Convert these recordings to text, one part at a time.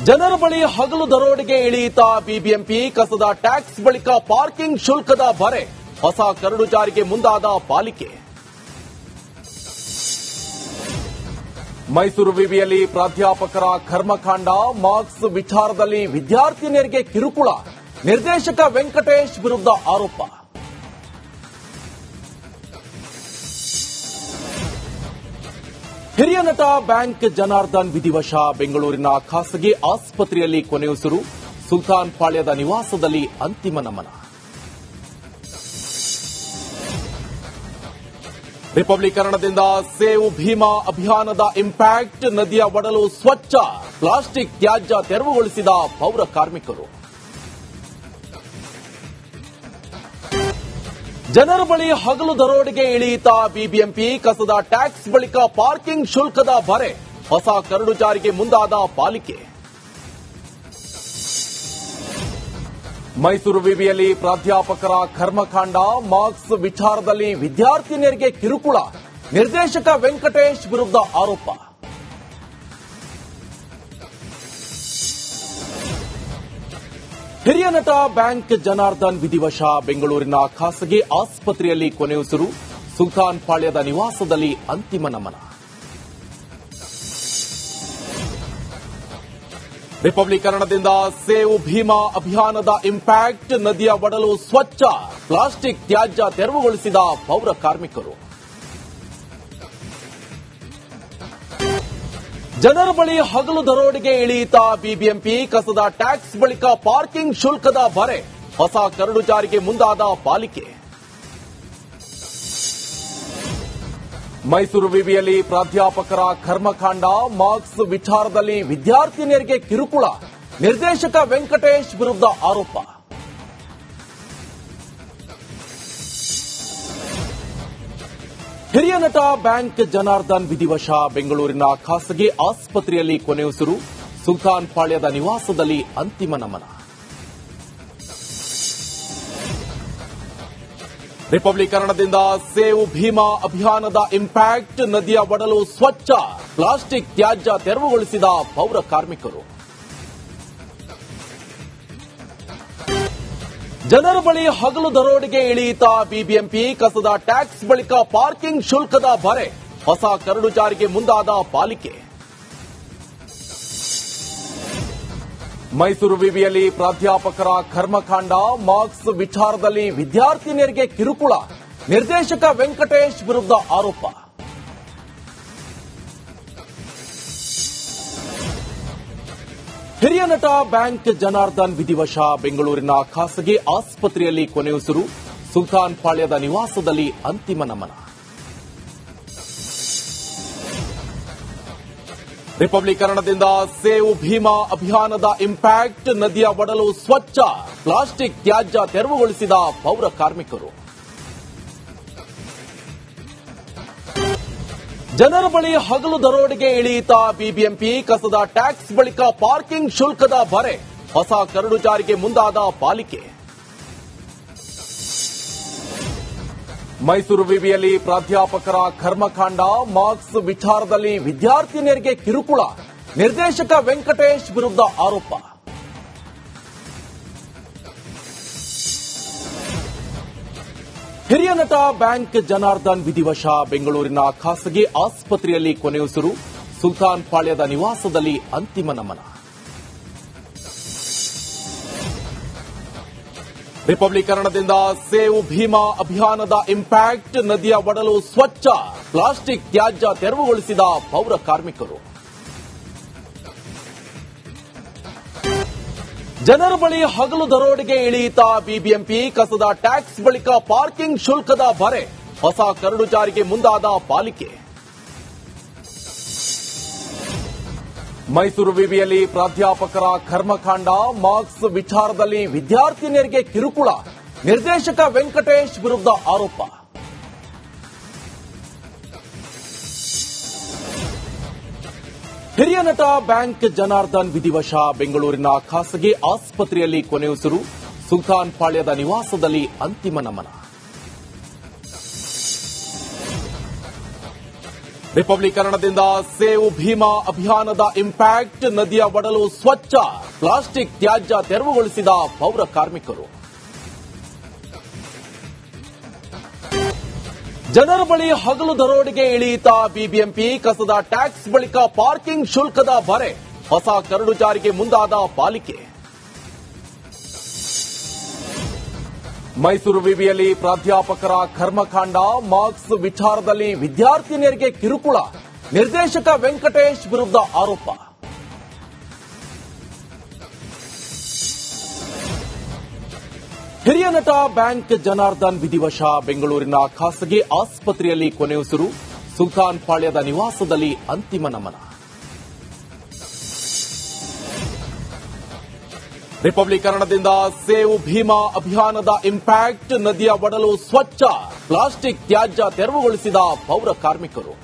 ಜನರ ಬಳಿ ಹಗಲು ದರೋಡೆಗೆ ಇಳಿಯಿತ ಬಿಬಿಎಂಪಿ ಕಸದ ಟ್ಯಾಕ್ಸ್ ಬಳಿಕ ಪಾರ್ಕಿಂಗ್ ಶುಲ್ಕದ ಭರೆ ಹೊಸ ಕರಡು ಜಾರಿಗೆ ಮುಂದಾದ ಪಾಲಿಕೆ. ಮೈಸೂರು ವಿವಿಯಲ್ಲಿ ಪ್ರಾಧ್ಯಾಪಕರ ಕರ್ಮಕಾಂಡ, ಮಾರ್ಕ್ಸ್ ವಿಚಾರದಲ್ಲಿ ವಿದ್ಯಾರ್ಥಿನಿಯರಿಗೆ ಕಿರುಕುಳ, ನಿರ್ದೇಶಕ ವೆಂಕಟೇಶ್ ವಿರುದ್ಧ ಆರೋಪ. ಹಿರಿಯ ನಟ ಬ್ಯಾಂಕ್ ಜನಾರ್ದನ್ ವಿಧಿವಶ, ಬೆಂಗಳೂರಿನ ಖಾಸಗಿ ಆಸ್ಪತ್ರೆಯಲ್ಲಿ ಕೊನೆಯುಸಿರು, ಸುಲ್ತಾನ್ ಪಾಳ್ಯದ ನಿವಾಸದಲ್ಲಿ ಅಂತಿಮ ನಮನ. ರಿಪಬ್ಲೀಕರಣದಿಂದ ಸೇವ್ ಭೀಮಾ ಅಭಿಯಾನದ ಇಂಪ್ಯಾಕ್ಟ್, ನದಿಯ ಒಡಲು ಸ್ವಚ್ಛ, ಪ್ಲಾಸ್ಟಿಕ್ ತ್ಯಾಜ್ಯ ತೆರವುಗೊಳಿಸಿದ ಪೌರ ಕಾರ್ಮಿಕರು. ಜನರ ಬಳಿ ಹಗಲು ದರೋಡೆಗೆ ಇಳಿಯಿತ ಬಿಬಿಎಂಪಿ ಕಸದ ಟ್ಯಾಕ್ಸ್ ಬಳಿಕ ಪಾರ್ಕಿಂಗ್ ಶುಲ್ಕದ ಭರೆ ಹೊಸ ಕರಡು ಜಾರಿಗೆ ಮುಂದಾದ ಪಾಲಿಕೆ. ಮೈಸೂರು ವಿವಿಯಲ್ಲಿ ಪ್ರಾಧ್ಯಾಪಕರ ಕರ್ಮಕಾಂಡ, ಮಾರ್ಕ್ಸ್ ವಿಚಾರದಲ್ಲಿ ವಿದ್ಯಾರ್ಥಿನಿಯರಿಗೆ ಕಿರುಕುಳ, ನಿರ್ದೇಶಕ ವೆಂಕಟೇಶ್ ವಿರುದ್ಧ ಆರೋಪ. ಹಿರಿಯ ನಟ ಬ್ಯಾಂಕ್ ಜನಾರ್ದನ್ ವಿಧಿವಶ, ಬೆಂಗಳೂರಿನ ಖಾಸಗಿ ಆಸ್ಪತ್ರೆಯಲ್ಲಿ ಕೊನೆಯುಸಿರು, ಸುಲ್ತಾನ್ ಪಾಳ್ಯದ ನಿವಾಸದಲ್ಲಿ ಅಂತಿಮ ನಮನ. ರಿಪಬ್ಲೀಕರಣದಿಂದ ಸೇವ್ ಭೀಮಾ ಅಭಿಯಾನದ ಇಂಪ್ಯಾಕ್ಟ್, ನದಿಯ ಒಡಲು ಸ್ವಚ್ಛ, ಪ್ಲಾಸ್ಟಿಕ್ ತ್ಯಾಜ್ಯ ತೆರವುಗೊಳಿಸಿದ ಪೌರ ಕಾರ್ಮಿಕರು. ಜನರ ಬಳಿ ಹಗಲು ದರೋಡೆಗೆ ಇಳಿಯಿತ ಬಿಬಿಎಂಪಿ ಕಸದ ಟ್ಯಾಕ್ಸ್ ಬಳಿಕ ಪಾರ್ಕಿಂಗ್ ಶುಲ್ಕದ ಭರೆ ಹೊಸ ಕರಡು ಜಾರಿಗೆ ಮುಂದಾದ ಪಾಲಿಕೆ. ಮೈಸೂರು ವಿವಿಯಲ್ಲಿ ಪ್ರಾಧ್ಯಾಪಕರ ಕರ್ಮಕಾಂಡ, ಮಾರ್ಕ್ಸ್ ವಿಚಾರದಲ್ಲಿ ವಿದ್ಯಾರ್ಥಿನಿಯರಿಗೆ ಕಿರುಕುಳ, ನಿರ್ದೇಶಕ ವೆಂಕಟೇಶ್ ವಿರುದ್ಧ ಆರೋಪ. ಹಿರಿಯ ನಟ ಬ್ಯಾಂಕ್ ಜನಾರ್ದನ್ ವಿಧಿವಶ, ಬೆಂಗಳೂರಿನ ಖಾಸಗಿ ಆಸ್ಪತ್ರೆಯಲ್ಲಿ ಕೊನೆಯುಸಿರು, ಸುಲ್ತಾನ್ ಪಾಳ್ಯದ ನಿವಾಸದಲ್ಲಿ ಅಂತಿಮ ನಮನ. ರಿಪಬ್ಲೀಕರಣದಿಂದ ಸೇವ್ ಭೀಮಾ ಅಭಿಯಾನದ ಇಂಪ್ಯಾಕ್ಟ್, ನದಿಯ ಒಡಲು ಸ್ವಚ್ಛ, ಪ್ಲಾಸ್ಟಿಕ್ ತ್ಯಾಜ್ಯ ತೆರವುಗೊಳಿಸಿದ ಪೌರ ಕಾರ್ಮಿಕರು. ಜನರ ಬಳಿ ಹಗಲು ದರೋಡೆಗೆ ಇಳಿಯಿತ ಬಿಬಿಎಂಪಿ ಕಸದ ಟ್ಯಾಕ್ಸ್ ಬಳಿಕ ಪಾರ್ಕಿಂಗ್ ಶುಲ್ಕದ ಭರೆ ಹೊಸ ಕರಡು ಜಾರಿಗೆ ಮುಂದಾದ ಪಾಲಿಕೆ. ಮೈಸೂರು ವಿವಿಯಲ್ಲಿ ಪ್ರಾಧ್ಯಾಪಕರ ಕರ್ಮಕಾಂಡ, ಮಾರ್ಕ್ಸ್ ವಿಚಾರದಲ್ಲಿ ವಿದ್ಯಾರ್ಥಿನಿಯರಿಗೆ ಕಿರುಕುಳ, ನಿರ್ದೇಶಕ ವೆಂಕಟೇಶ್ ವಿರುದ್ಧ ಆರೋಪ. ಹಿರಿಯ ನಟ ಬ್ಯಾಂಕ್ ಜನಾರ್ದನ್ ವಿಧಿವಶ, ಬೆಂಗಳೂರಿನ ಖಾಸಗಿ ಆಸ್ಪತ್ರೆಯಲ್ಲಿ ಕೊನೆಯುಸಿರು, ಸುಲ್ತಾನ್ ಪಾಳ್ಯದ ನಿವಾಸದಲ್ಲಿ ಅಂತಿಮ ನಮನ. ರಿಪಬ್ಲೀಕರಣದಿಂದ ಸೇವ್ ಭೀಮಾ ಅಭಿಯಾನದ ಇಂಪ್ಯಾಕ್ಟ್, ನದಿಯ ಒಡಲು ಸ್ವಚ್ಛ, ಪ್ಲಾಸ್ಟಿಕ್ ತ್ಯಾಜ್ಯ ತೆರವುಗೊಳಿಸಿದ ಪೌರ ಕಾರ್ಮಿಕರು. ಜನರ ಬಳಿ ಹಗಲು ದರೋಡೆಗೆ ಇಳಿಯಿತ ಬಿಬಿಎಂಪಿ ಕಸದ ಟ್ಯಾಕ್ಸ್ ಬಳಿಕ ಪಾರ್ಕಿಂಗ್ ಶುಲ್ಕದ ಭರೆ ಹೊಸ ಕರಡು ಜಾರಿಗೆ ಮುಂದಾದ ಪಾಲಿಕೆ. ಮೈಸೂರು ವಿವಿಯಲ್ಲಿ ಪ್ರಾಧ್ಯಾಪಕರ ಕರ್ಮಕಾಂಡ, ಮಾರ್ಕ್ಸ್ ವಿಚಾರದಲ್ಲಿ ವಿದ್ಯಾರ್ಥಿನಿಯರಿಗೆ ಕಿರುಕುಳ, ನಿರ್ದೇಶಕ ವೆಂಕಟೇಶ್ ವಿರುದ್ಧ ಆರೋಪ. ಹಿರಿಯ ನಟ ಬ್ಯಾಂಕ್ ಜನಾರ್ದನ್ ವಿಧಿವಶ, ಬೆಂಗಳೂರಿನ ಖಾಸಗಿ ಆಸ್ಪತ್ರೆಯಲ್ಲಿ ಕೊನೆಯುಸಿರು, ಸುಲ್ತಾನ್ ಪಾಳ್ಯದ ನಿವಾಸದಲ್ಲಿ ಅಂತಿಮ ನಮನ. ರಿಪಬ್ಲೀಕರಣದಿಂದ ಸೇವ್ ಭೀಮಾ ಅಭಿಯಾನದ ಇಂಪ್ಯಾಕ್ಟ್, ನದಿಯ ಒಡಲು ಸ್ವಚ್ಛ, ಪ್ಲಾಸ್ಟಿಕ್ ತ್ಯಾಜ್ಯ ತೆರವುಗೊಳಿಸಿದ ಪೌರ ಕಾರ್ಮಿಕರು. ಜನರ ಬಳಿ ಹಗಲು ದರೋಡೆಗೆ ಇಳಿಯಿತ ಬಿಬಿಎಂಪಿ ಕಸದ ಟ್ಯಾಕ್ಸ್ ಬಳಿಕ ಪಾರ್ಕಿಂಗ್ ಶುಲ್ಕದ ಭರೆ ಹೊಸ ಕರಡು ಜಾರಿಗೆ ಮುಂದಾದ ಪಾಲಿಕೆ. ಮೈಸೂರು ವಿವಿಯಲ್ಲಿ ಪ್ರಾಧ್ಯಾಪಕರ ಕರ್ಮಕಾಂಡ, ಮಾರ್ಕ್ಸ್ ವಿಚಾರದಲ್ಲಿ ವಿದ್ಯಾರ್ಥಿನಿಯರಿಗೆ ಕಿರುಕುಳ, ನಿರ್ದೇಶಕ ವೆಂಕಟೇಶ್ ವಿರುದ್ಧ ಆರೋಪ. ಹಿರಿಯ ನಟ ಬ್ಯಾಂಕ್ ಜನಾರ್ದನ್ ವಿಧಿವಶ, ಬೆಂಗಳೂರಿನ ಖಾಸಗಿ ಆಸ್ಪತ್ರೆಯಲ್ಲಿ ಕೊನೆಯುಸಿರು, ಸುಲ್ತಾನ್ ಪಾಳ್ಯದ ನಿವಾಸದಲ್ಲಿ ಅಂತಿಮ ನಮನ. ರಿಪಬ್ಲೀಕರಣದಿಂದ ಸೇವ್ ಭೀಮಾ ಅಭಿಯಾನದ ಇಂಪ್ಯಾಕ್ಟ್, ನದಿಯ ಒಡಲು ಸ್ವಚ್ಛ, ಪ್ಲಾಸ್ಟಿಕ್ ತ್ಯಾಜ್ಯ ತೆರವುಗೊಳಿಸಿದ ಪೌರ ಕಾರ್ಮಿಕರು. ಜನರ ಬಳಿ ಹಗಲು ದರೋಡೆಗೆ ಇಳಿಯಿತ ಬಿಬಿಎಂಪಿ, ಕಸದ ಟ್ಯಾಕ್ಸ್ ಬಳಿಕ ಪಾರ್ಕಿಂಗ್ ಶುಲ್ಕದ ಭರೆ, ಹೊಸ ಕರಡು ಜಾರಿಗೆ ಮುಂದಾದ ಪಾಲಿಕೆ. ಮೈಸೂರು ವಿವಿಯಲ್ಲಿ ಪ್ರಾಧ್ಯಾಪಕರ ಕರ್ಮಕಾಂಡ, ಮಾರ್ಕ್ಸ್ ವಿಚಾರದಲ್ಲಿ ವಿದ್ಯಾರ್ಥಿನಿಯರಿಗೆ ಕಿರುಕುಳ, ನಿರ್ದೇಶಕ ವೆಂಕಟೇಶ್ ವಿರುದ್ಧ ಆರೋಪ. ಹಿರಿಯ ನಟ ಬ್ಯಾಂಕ್ ಜನಾರ್ದನ್ ವಿಧಿವಶ, ಬೆಂಗಳೂರಿನ ಖಾಸಗಿ ಆಸ್ಪತ್ರೆಯಲ್ಲಿ ಕೊನೆಯುಸಿರು, ಸುಲ್ತಾನ್ ಪಾಳ್ಯದ ನಿವಾಸದಲ್ಲಿ ಅಂತಿಮ ನಮನ. ರಿಪಬ್ಲೀಕರಣದಿಂದ ಸೇವ್ ಭೀಮಾ ಅಭಿಯಾನದ ಇಂಪ್ಯಾಕ್ಟ್, ನದಿಯ ಒಡಲು ಸ್ವಚ್ಛ, ಪ್ಲಾಸ್ಟಿಕ್ ತ್ಯಾಜ್ಯ ತೆರವುಗೊಳಿಸಿದ ಪೌರ ಕಾರ್ಮಿಕರು.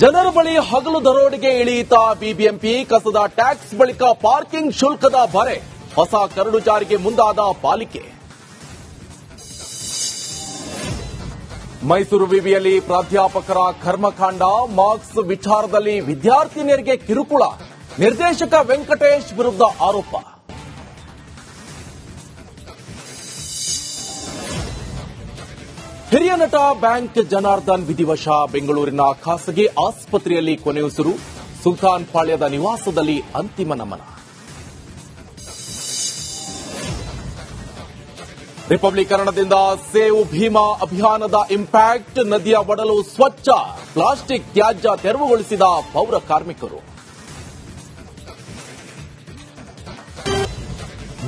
ಜನರ ಬಳಿ ಹಗಲು ದರೋಡೆಗೆ ಇಳಿಯಿತ ಬಿಬಿಎಂಪಿ, ಕಸದ ಟ್ಯಾಕ್ಸ್ ಬಳಿಕ ಪಾರ್ಕಿಂಗ್ ಶುಲ್ಕದ ಭರೆ, ಹೊಸ ಕರಡು ಜಾರಿಗೆ ಮುಂದಾದ ಪಾಲಿಕೆ. ಮೈಸೂರು ವಿವಿಯಲ್ಲಿ ಪ್ರಾಧ್ಯಾಪಕರ ಕರ್ಮಕಾಂಡ, ಮಾರ್ಕ್ಸ್ ವಿಚಾರದಲ್ಲಿ ವಿದ್ಯಾರ್ಥಿನಿಯರಿಗೆ ಕಿರುಕುಳ, ನಿರ್ದೇಶಕ ವೆಂಕಟೇಶ್ ವಿರುದ್ಧ ಆರೋಪ. ಹಿರಿಯ ನಟ ಬ್ಯಾಂಕ್ ಜನಾರ್ದನ್ ವಿಧಿವಶ, ಬೆಂಗಳೂರಿನ ಖಾಸಗಿ ಆಸ್ಪತ್ರೆಯಲ್ಲಿ ಕೊನೆಯುಸಿರು, ಸುಲ್ತಾನ್ ಪಾಳ್ಯದ ನಿವಾಸದಲ್ಲಿ ಅಂತಿಮ ನಮನ. ರಿಪಬ್ಲೀಕರಣದಿಂದ ಸೇವ್ ಭೀಮಾ ಅಭಿಯಾನದ ಇಂಪ್ಯಾಕ್ಟ್, ನದಿಯ ಒಡಲು ಸ್ವಚ್ಛ, ಪ್ಲಾಸ್ಟಿಕ್ ತ್ಯಾಜ್ಯ ತೆರವುಗೊಳಿಸಿದ ಪೌರ ಕಾರ್ಮಿಕರು.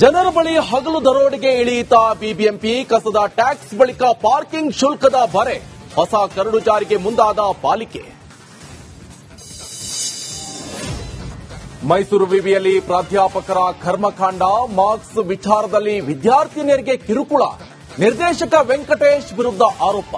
ಜನರ ಬಳಿ ಹಗಲು ದರೋಡೆಗೆ ಇಳಿಯಿತ ಬಿಬಿಎಂಪಿ, ಕಸದ ಟ್ಯಾಕ್ಸ್ ಬಳಿಕ ಪಾರ್ಕಿಂಗ್ ಶುಲ್ಕದ ಭರೆ, ಹೊಸ ಕರಡು ಜಾರಿಗೆ ಮುಂದಾದ ಪಾಲಿಕೆ. ಮೈಸೂರು ವಿವಿಯಲ್ಲಿ ಪ್ರಾಧ್ಯಾಪಕರ ಕರ್ಮಕಾಂಡ, ಮಾರ್ಕ್ಸ್ ವಿಚಾರದಲ್ಲಿ ವಿದ್ಯಾರ್ಥಿನಿಯರಿಗೆ ಕಿರುಕುಳ, ನಿರ್ದೇಶಕ ವೆಂಕಟೇಶ್ ವಿರುದ್ಧ ಆರೋಪ.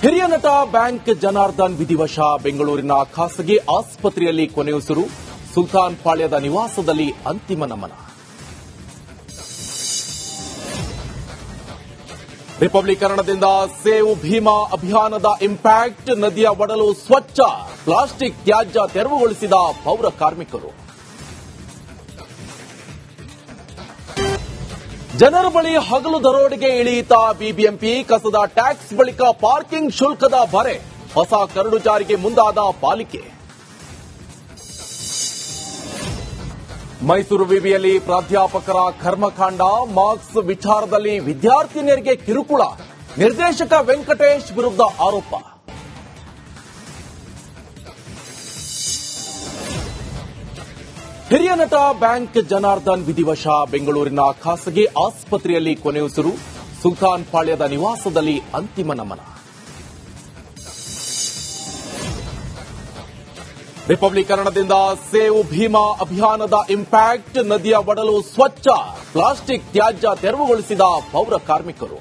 ಹಿರಿಯ ನಟ ಬ್ಯಾಂಕ್ ಜನಾರ್ದನ್ ವಿಧಿವಶ, ಬೆಂಗಳೂರಿನ ಖಾಸಗಿ ಆಸ್ಪತ್ರೆಯಲ್ಲಿ ಕೊನೆಯುಸಿರು, ಸುಲ್ತಾನ್ ಪಾಳ್ಯದ ನಿವಾಸದಲ್ಲಿ ಅಂತಿಮ ನಮನ. ರಿಪಬ್ಲೀಕರಣದಿಂದ ಸೇವ್ ಭೀಮಾ ಅಭಿಯಾನದ ಇಂಪ್ಯಾಕ್ಟ್, ನದಿಯ ಒಡಲು ಸ್ವಚ್ಛ, ಪ್ಲಾಸ್ಟಿಕ್ ತ್ಯಾಜ್ಯ ತೆರವುಗೊಳಿಸಿದ ಪೌರ ಕಾರ್ಮಿಕರು. ಜನರ ಬಳಿ ಹಗಲು ದರೋಡೆಗೆ ಇಳಿಯಿತ ಬಿಬಿಎಂಪಿ, ಕಸದ ಟ್ಯಾಕ್ಸ್ ಬಳಿಕ ಪಾರ್ಕಿಂಗ್ ಶುಲ್ಕದ ಭರೆ, ಹೊಸ ಕರಡು ಜಾರಿಗೆ ಮುಂದಾದ ಪಾಲಿಕೆ. ಮೈಸೂರು ವಿವಿಯಲ್ಲಿ ಪ್ರಾಧ್ಯಾಪಕರ ಕರ್ಮಕಾಂಡ, ಮಾರ್ಕ್ಸ್ ವಿಚಾರದಲ್ಲಿ ವಿದ್ಯಾರ್ಥಿನಿಯರಿಗೆ ಕಿರುಕುಳ, ನಿರ್ದೇಶಕ ವೆಂಕಟೇಶ್ ವಿರುದ್ಧ ಆರೋಪ. ಹಿರಿಯ ನಟ ಬ್ಯಾಂಕ್ ಜನಾರ್ದನ್ ವಿಧಿವಶ, ಬೆಂಗಳೂರಿನ ಖಾಸಗಿ ಆಸ್ಪತ್ರೆಯಲ್ಲಿ ಕೊನೆಯುಸಿರು, ಸುಲ್ತಾನ್ ಪಾಳ್ಯದ ನಿವಾಸದಲ್ಲಿ ಅಂತಿಮ ನಮನ. ರಿಪಬ್ಲೀಕರಣದಿಂದ ಸೇವ್ ಭೀಮಾ ಅಭಿಯಾನದ ಇಂಪ್ಯಾಕ್ಟ್, ನದಿಯ ಒಡಲು ಸ್ವಚ್ಛ, ಪ್ಲಾಸ್ಟಿಕ್ ತ್ಯಾಜ್ಯ ತೆರವುಗೊಳಿಸಿದ ಪೌರ ಕಾರ್ಮಿಕರು.